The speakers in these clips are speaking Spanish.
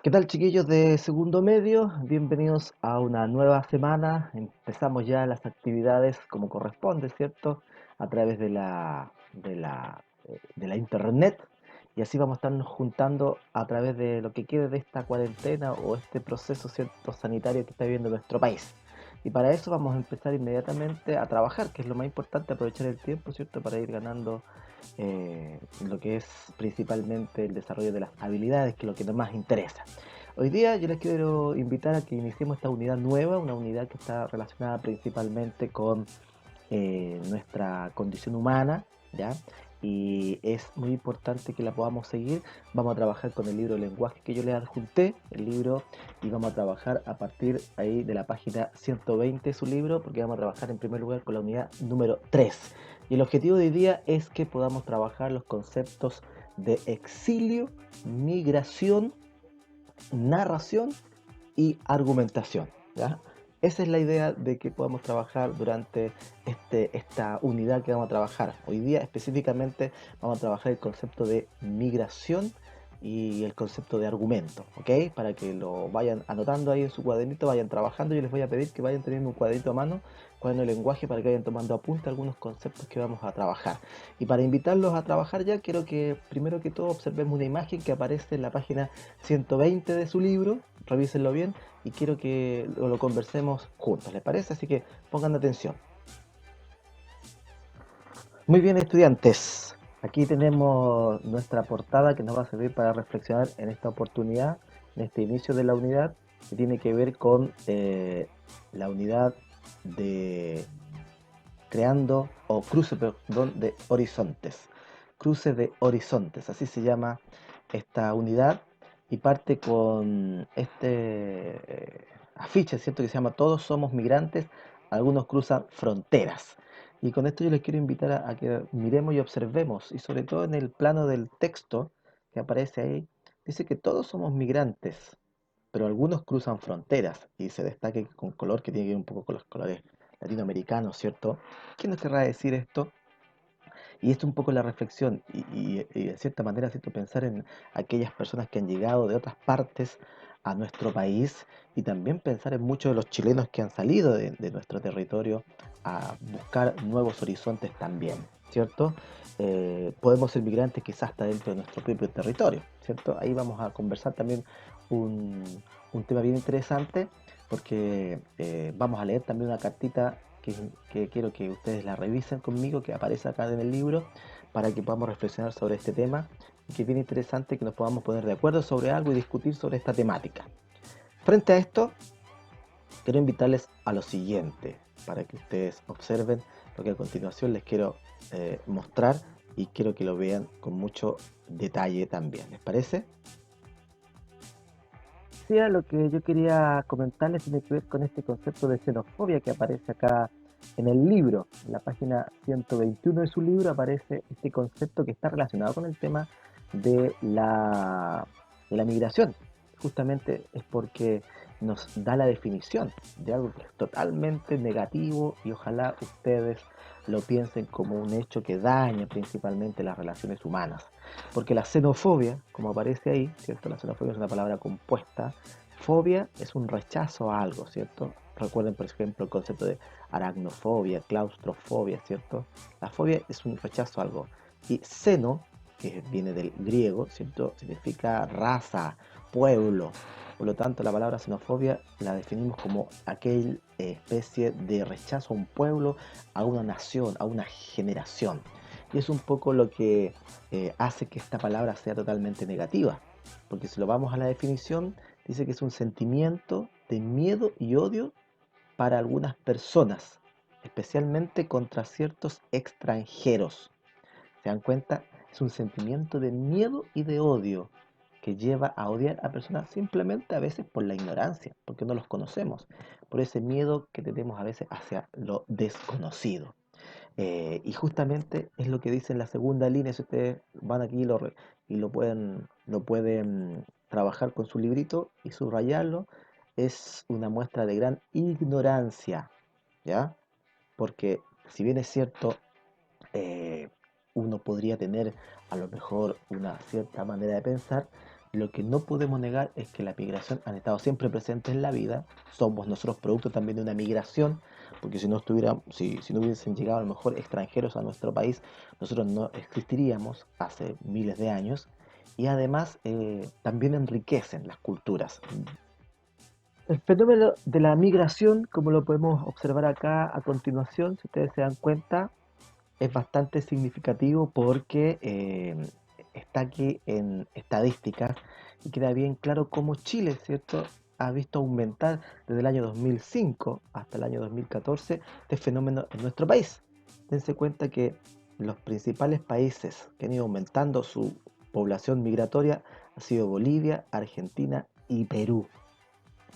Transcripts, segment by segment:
¿Qué tal, chiquillos de segundo medio? Bienvenidos a una nueva semana. Empezamos ya las actividades como corresponde, ¿cierto? A través de la internet. Y así vamos a estarnos juntando a través de lo que quede de esta cuarentena o este proceso, ¿cierto?, sanitario que está viviendo nuestro país. Y para eso vamos a empezar inmediatamente a trabajar, que es lo más importante, aprovechar el tiempo, ¿cierto?, para ir ganando lo que es principalmente el desarrollo de las habilidades, que es lo que más interesa. Hoy día yo les quiero invitar a que iniciemos esta unidad nueva, una unidad que está relacionada principalmente con nuestra condición humana, ¿ya? Y es muy importante que la podamos seguir. Vamos a trabajar con el libro de lenguaje que yo les adjunté, el libro, y vamos a trabajar a partir ahí de la página 120 de su libro, porque vamos a trabajar en primer lugar con la unidad número 3. Y el objetivo de hoy día es que podamos trabajar los conceptos de exilio, migración, narración y argumentación, ¿ya? Esa es la idea de que podamos trabajar durante esta unidad que vamos a trabajar. Hoy día específicamente vamos a trabajar el concepto de migración y el concepto de argumento, ¿ok? Para que lo vayan anotando ahí en su cuadernito, vayan trabajando. Yo les voy a pedir que vayan teniendo un cuadrito a mano, cuaderno de lenguaje, para que vayan tomando apunte algunos conceptos que vamos a trabajar. Y para invitarlos a trabajar ya, quiero que primero que todo observemos una imagen que aparece en la página 120 de su libro, revísenlo bien y quiero que lo conversemos juntos, ¿les parece? Así que pongan atención. Muy bien, estudiantes. Aquí tenemos nuestra portada que nos va a servir para reflexionar en esta oportunidad, en este inicio de la unidad, que tiene que ver con la unidad de creando o cruce, perdón, de horizontes. Cruce de horizontes, así se llama esta unidad y parte con afiche, ¿cierto? Que se llama Todos somos migrantes, algunos cruzan fronteras. Y con esto yo les quiero invitar a que miremos y observemos, y sobre todo en el plano del texto que aparece ahí, dice que todos somos migrantes, pero algunos cruzan fronteras y se destaque con color que tiene que ver un poco con los colores latinoamericanos, ¿cierto? ¿Qué nos querrá decir esto? Y esto es un poco la reflexión y de cierta manera, ¿cierto?, pensar en aquellas personas que han llegado de otras partes a nuestro país y también pensar en muchos de los chilenos que han salido de nuestro territorio a buscar nuevos horizontes también, ¿cierto? Podemos ser migrantes quizás hasta dentro de nuestro propio territorio, ¿cierto? Ahí vamos a conversar también un, un tema bien interesante porque vamos a leer también una cartita que quiero que ustedes la revisen conmigo, que aparece acá en el libro, para que podamos reflexionar sobre este tema y que es bien interesante que nos podamos poner de acuerdo sobre algo y discutir sobre esta temática. Frente a esto, quiero invitarles a lo siguiente, para que ustedes observen lo que a continuación les quiero mostrar y quiero que lo vean con mucho detalle también. ¿Les parece? Decía, lo que yo quería comentarles tiene que ver con este concepto de xenofobia que aparece acá en el libro. En la página 121 de su libro aparece este concepto que está relacionado con el tema de la migración. Justamente es porque nos da la definición de algo que es totalmente negativo y ojalá ustedes lo piensen como un hecho que daña principalmente las relaciones humanas. Porque la xenofobia, como aparece ahí, ¿cierto? La xenofobia es una palabra compuesta. Fobia es un rechazo a algo, ¿cierto? Recuerden, por ejemplo, el concepto de aracnofobia, claustrofobia, ¿cierto? La fobia es un rechazo a algo. Y xeno, que viene del griego, ¿cierto? Significa raza, pueblo. Por lo tanto, la palabra xenofobia la definimos como aquella especie de rechazo a un pueblo, a una nación, a una generación. Y es un poco lo que hace que esta palabra sea totalmente negativa. Porque si lo vamos a la definición, dice que es un sentimiento de miedo y odio para algunas personas, especialmente contra ciertos extranjeros. ¿Se dan cuenta? Es un sentimiento de miedo y de odio que lleva a odiar a personas simplemente a veces por la ignorancia, porque no los conocemos, por ese miedo que tenemos a veces hacia lo desconocido. Y justamente es lo que dice en la segunda línea, si ustedes van aquí y lo pueden trabajar con su librito y subrayarlo, es una muestra de gran ignorancia, ¿ya? Porque si bien es cierto, eh, uno podría tener a lo mejor una cierta manera de pensar, Lo que no podemos negar es que la migración han estado siempre presentes en la vida. Somos nosotros producto también de una migración, porque si no hubiesen llegado a lo mejor extranjeros a nuestro país, nosotros no existiríamos hace miles de años. Y además también enriquecen las culturas. El fenómeno de la migración, como lo podemos observar acá a continuación, si ustedes se dan cuenta, es bastante significativo porque está aquí en estadísticas y queda bien claro cómo Chile, ¿cierto?, ha visto aumentar desde el año 2005 hasta el año 2014 este fenómeno en nuestro país. Dense cuenta que los principales países que han ido aumentando su población migratoria han sido Bolivia, Argentina y Perú.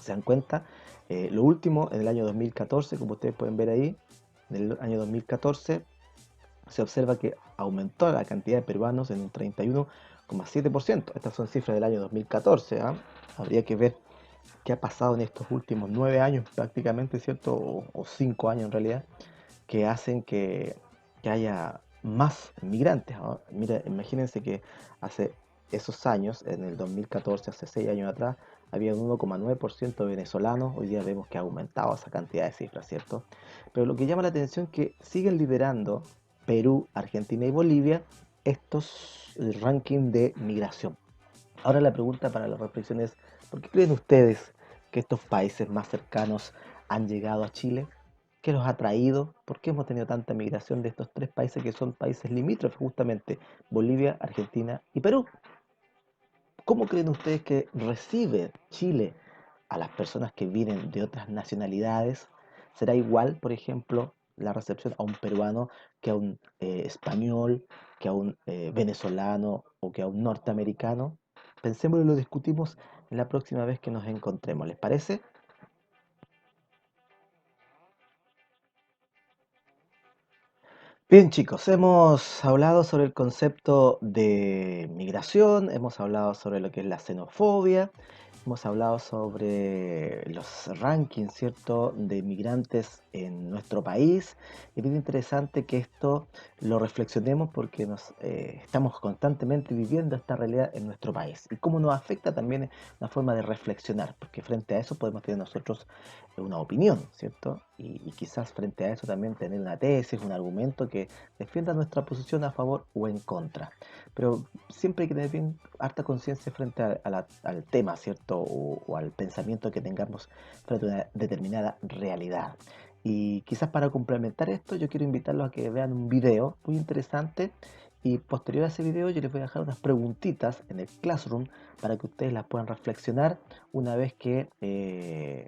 ¿Se dan cuenta? Lo último, en el año 2014, como ustedes pueden ver ahí, en el año 2014 se observa que aumentó la cantidad de peruanos en un 31,7%. Estas son cifras del año 2014. Habría que ver qué ha pasado en estos últimos 9 años prácticamente, ¿cierto? O 5 años en realidad, que hacen que haya más migrantes. Mira, imagínense que hace esos años, en el 2014, hace 6 años atrás, había un 1,9% de venezolanos. Hoy día vemos que ha aumentado esa cantidad de cifras, ¿cierto? Pero lo que llama la atención es que siguen liderando Perú, Argentina y Bolivia estos rankings de migración. Ahora la pregunta para la reflexión es, ¿por qué creen ustedes que estos países más cercanos han llegado a Chile? ¿Qué los ha traído? ¿Por qué hemos tenido tanta migración de estos tres países que son países limítrofes justamente, Bolivia, Argentina y Perú? ¿Cómo creen ustedes que recibe Chile a las personas que vienen de otras nacionalidades? ¿Será igual, por ejemplo, la recepción a un peruano que a un español, que a un venezolano o que a un norteamericano? Pensémoslo y lo discutimos en la próxima vez que nos encontremos. ¿Les parece? Bien, chicos, hemos hablado sobre el concepto de migración, hemos hablado sobre lo que es la xenofobia, hemos hablado sobre los rankings, ¿cierto?, de migrantes en nuestro país. Es bien interesante que esto lo reflexionemos porque estamos constantemente viviendo esta realidad en nuestro país y cómo nos afecta también la forma de reflexionar, porque frente a eso podemos tener nosotros una opinión, ¿cierto? Y quizás frente a eso también tener una tesis, un argumento que defienda nuestra posición a favor o en contra. Pero siempre hay que tener bien harta conciencia frente al tema, ¿cierto? O al pensamiento que tengamos frente a una determinada realidad. Y quizás para complementar esto, yo quiero invitarlos a que vean un video muy interesante y posterior a ese video yo les voy a dejar unas preguntitas en el Classroom para que ustedes las puedan reflexionar una vez que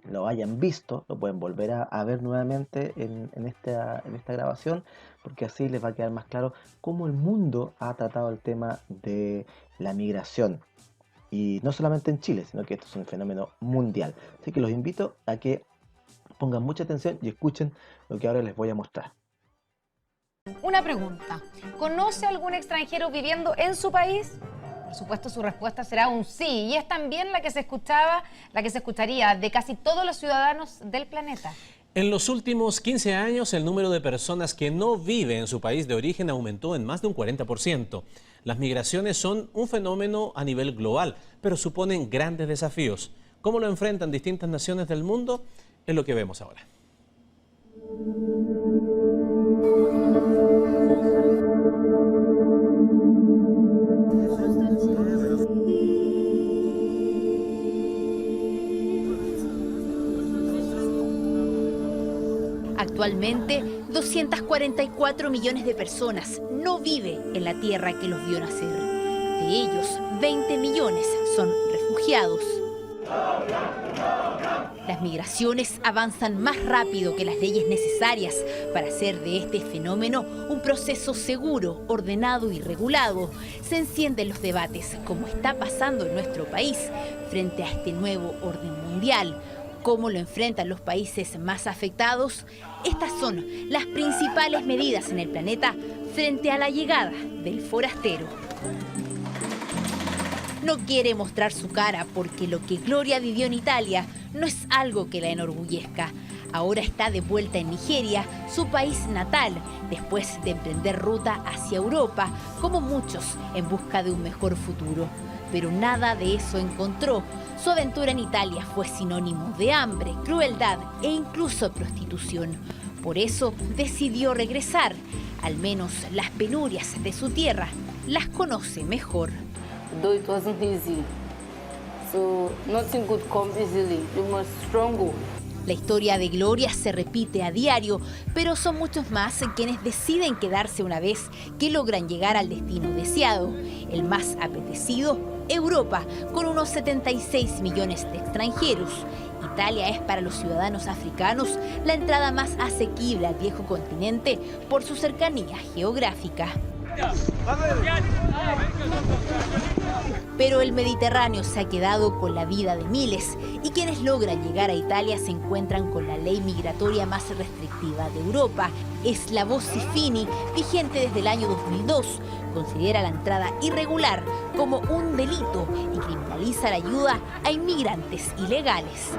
lo hayan visto, lo pueden volver a ver nuevamente en esta grabación, porque así les va a quedar más claro cómo el mundo ha tratado el tema de la migración. Y no solamente en Chile, sino que esto es un fenómeno mundial. Así que los invito a que pongan mucha atención y escuchen lo que ahora les voy a mostrar. Una pregunta. ¿Conoce algún extranjero viviendo en su país? Por supuesto, su respuesta será un sí, y es también la que se escucharía de casi todos los ciudadanos del planeta. En los últimos 15 años, el número de personas que no viven en su país de origen aumentó en más de un 40%. Las migraciones son un fenómeno a nivel global, pero suponen grandes desafíos. ¿Cómo lo enfrentan distintas naciones del mundo? Es lo que vemos ahora. Actualmente, 244 millones de personas no viven en la tierra que los vio nacer. De ellos, 20 millones son refugiados. Las migraciones avanzan más rápido que las leyes necesarias para hacer de este fenómeno un proceso seguro, ordenado y regulado. Se encienden los debates, como está pasando en nuestro país, frente a este nuevo orden mundial. ¿Cómo lo enfrentan los países más afectados? Estas son las principales medidas en el planeta frente a la llegada del forastero. No quiere mostrar su cara porque lo que Gloria vivió en Italia no es algo que la enorgullezca. Ahora está de vuelta en Nigeria, su país natal, después de emprender ruta hacia Europa, como muchos, en busca de un mejor futuro. Pero nada de eso encontró. Su aventura en Italia fue sinónimo de hambre, crueldad e incluso prostitución. Por eso decidió regresar. Al menos las penurias de su tierra las conoce mejor. Though it wasn't easy, so nothing could come easily. You must struggle. La historia de Gloria se repite a diario, pero son muchos más quienes deciden quedarse una vez que logran llegar al destino deseado. El más apetecido, Europa, con unos 76 millones de extranjeros. Italia es para los ciudadanos africanos la entrada más asequible al viejo continente por su cercanía geográfica. Pero el Mediterráneo se ha quedado con la vida de miles y quienes logran llegar a Italia se encuentran con la ley migratoria más restrictiva de Europa. Es la Bossi-Fini, vigente desde el año 2002. Considera la entrada irregular como un delito y criminaliza la ayuda a inmigrantes ilegales.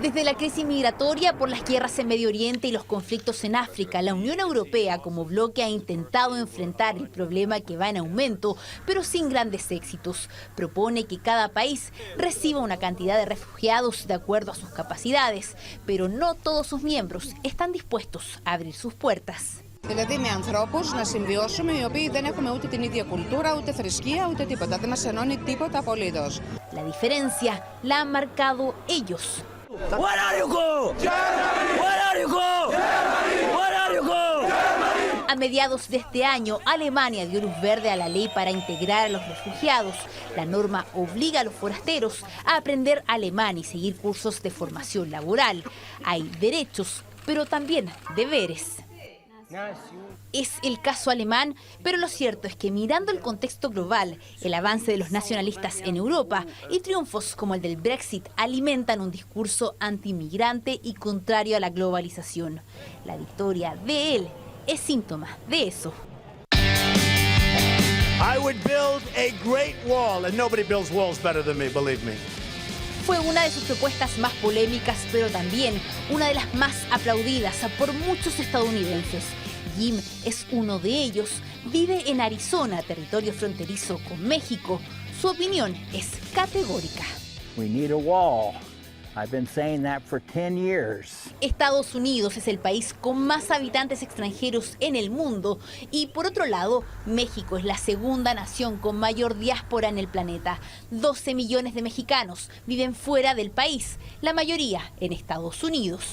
Desde la crisis migratoria por las guerras en Medio Oriente y los conflictos en África, la Unión Europea como bloque ha intentado enfrentar el problema que va en aumento, pero sin grandes éxitos. Propone que cada país reciba una cantidad de refugiados de acuerdo a sus capacidades, pero no todos sus miembros están dispuestos a abrir sus puertas. Δηλαδή με ανθρώπους να συμβιώσουμε οι οποίοι δεν έχουμε ούτε την ίδια κουλτούρα, ούτε θρησκεία, ούτε τίποτα. Δεν μας ενώνει τίποτα απολύτως. La diferencia la han marcado ellos. Where are you go? Germany. Where are you go? Germany. Where are you go? Germany. A mediados de este año, Alemania dio luz verde a la ley para integrar a los refugiados. La norma obliga a los forasteros a aprender alemán y seguir cursos de formación laboral. Hay derechos, pero también deberes. Es el caso alemán, pero lo cierto es que mirando el contexto global, el avance de los nacionalistas en Europa y triunfos como el del Brexit alimentan un discurso antiinmigrante y contrario a la globalización. La victoria de él es síntoma de eso. I would build a great wall, and nobody builds walls better than me, believe me. Fue una de sus propuestas más polémicas, pero también una de las más aplaudidas por muchos estadounidenses. Jim es uno de ellos, vive en Arizona, territorio fronterizo con México. Su opinión es categórica. We need a wall. I've been saying that for 10 years. Estados Unidos es el país con más habitantes extranjeros en el mundo y por otro lado, México es la segunda nación con mayor diáspora en el planeta. 12 millones de mexicanos viven fuera del país, la mayoría en Estados Unidos.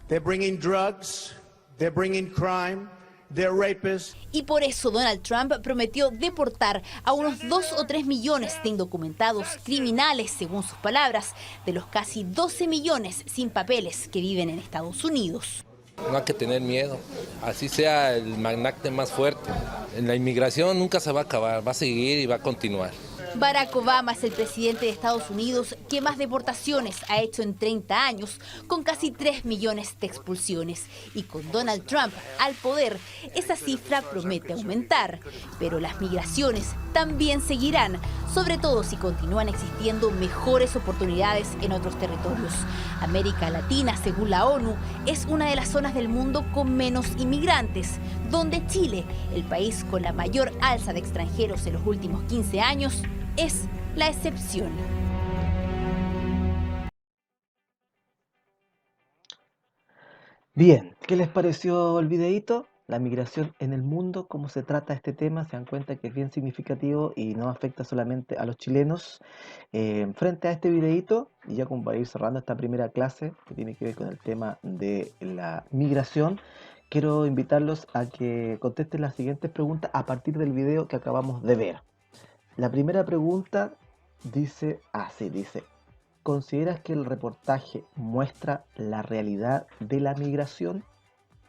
They're bringing drugs, they're bringing crime, they're rapists. Y por eso Donald Trump prometió deportar a unos 2 o 3 millones de indocumentados criminales, según sus palabras, de los casi 12 millones sin papeles que viven en Estados Unidos. No hay que tener miedo, así sea el magnate más fuerte. La inmigración nunca se va a acabar, va a seguir y va a continuar. Barack Obama es el presidente de Estados Unidos que más deportaciones ha hecho en 30 años, con casi 3 millones de expulsiones. Y con Donald Trump al poder, esa cifra promete aumentar. Pero las migraciones también seguirán, sobre todo si continúan existiendo mejores oportunidades en otros territorios. América Latina, según la ONU, es una de las zonas del mundo con menos inmigrantes, donde Chile, el país con la mayor alza de extranjeros en los últimos 15 años, es la excepción. Bien, ¿qué les pareció el videíto? La migración en el mundo, cómo se trata este tema, se dan cuenta que es bien significativo y no afecta solamente a los chilenos. Frente a este videíto, y ya como para ir cerrando esta primera clase que tiene que ver con el tema de la migración, quiero invitarlos a que contesten las siguientes preguntas a partir del video que acabamos de ver. La primera pregunta dice así, dice: ¿consideras que el reportaje muestra la realidad de la migración?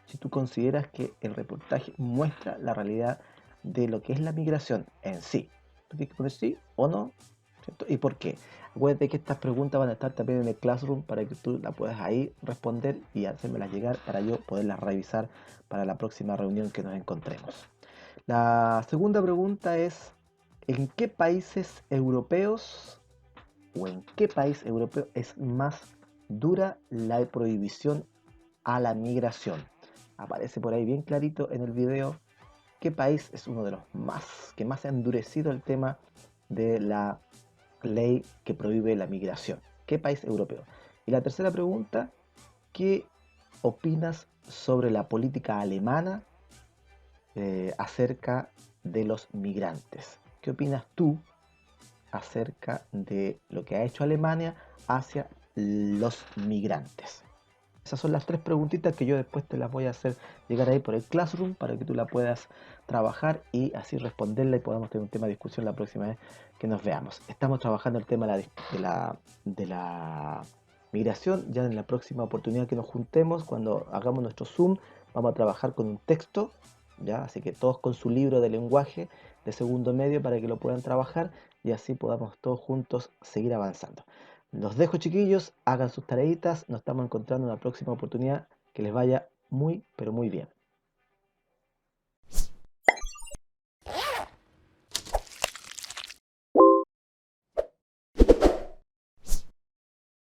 Si tú consideras que el reportaje muestra la realidad de lo que es la migración en sí, tú tienes que poner sí o no, ¿cierto? ¿Y por qué? Acuérdate que estas preguntas van a estar también en el Classroom para que tú las puedas ahí responder y hacérmelas llegar para yo poderlas revisar para la próxima reunión que nos encontremos. La segunda pregunta es: ¿en qué países europeos o en qué país europeo es más dura la prohibición a la migración? Aparece por ahí bien clarito en el video qué país es uno de los que más ha endurecido el tema de la ley que prohíbe la migración. ¿Qué país europeo? Y la tercera pregunta, ¿qué opinas sobre la política alemana acerca de los migrantes? ¿Qué opinas tú acerca de lo que ha hecho Alemania hacia los migrantes? Esas son las tres preguntitas que yo después te las voy a hacer llegar ahí por el Classroom para que tú la puedas trabajar y así responderla y podamos tener un tema de discusión la próxima vez que nos veamos. Estamos trabajando el tema de la migración. Ya en la próxima oportunidad que nos juntemos, cuando hagamos nuestro Zoom, vamos a trabajar con un texto, ¿ya? Así que todos con su libro de lenguaje de segundo medio para que lo puedan trabajar y así podamos todos juntos seguir avanzando. Los dejo, chiquillos, hagan sus tareitas, nos estamos encontrando en la próxima oportunidad, que les vaya muy, pero muy bien.